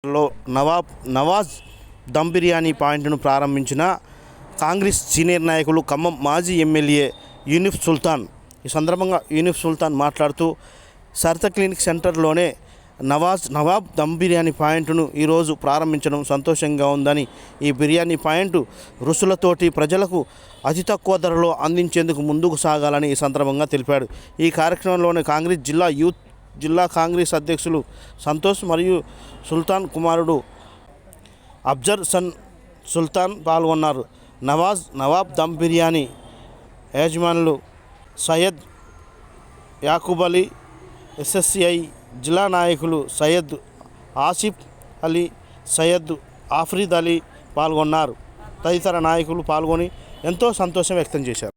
లో నవాజ్ దమ్ బిర్యానీ పాయింట్ను ప్రారంభించిన కాంగ్రెస్ సీనియర్ నాయకులు ఖమ్మం మాజీ ఎమ్మెల్యే యూనిఫ్ సుల్తాన్. ఈ సందర్భంగా యూనిఫ్ సుల్తాన్ మాట్లాడుతూ సరిత క్లినిక్ సెంటర్లోనే నవాబ్ దమ్ బిర్యానీ పాయింట్ను ఈరోజు ప్రారంభించడం సంతోషంగా ఉందని, ఈ బిర్యానీ పాయింట్ రుసులతోటి ప్రజలకు అతి తక్కువ ధరలో అందించేందుకు ముందుకు సాగాలని ఈ సందర్భంగా తెలిపాడు. ఈ కార్యక్రమంలోనే కాంగ్రెస్ జిల్లా కాంగ్రెస్ అధ్యక్షులు సంతోష్ మరియు సుల్తాన్ కుమారుడు అఫ్జర్ సుల్తాన్ పాల్గొన్నారు. నవాబ్ దమ్ బిర్యానీ యజమానులు సయ్యద్ యాకూబ్ అలీ, ఎస్ఎస్సిఐ జిల్లా నాయకులు సయ్యద్ ఆసిఫ్ అలీ, సయ్యద్ ఆఫ్రీద్ అలీ పాల్గొన్నారు. తదితర నాయకులు పాల్గొని ఎంతో సంతోషం వ్యక్తం చేశారు.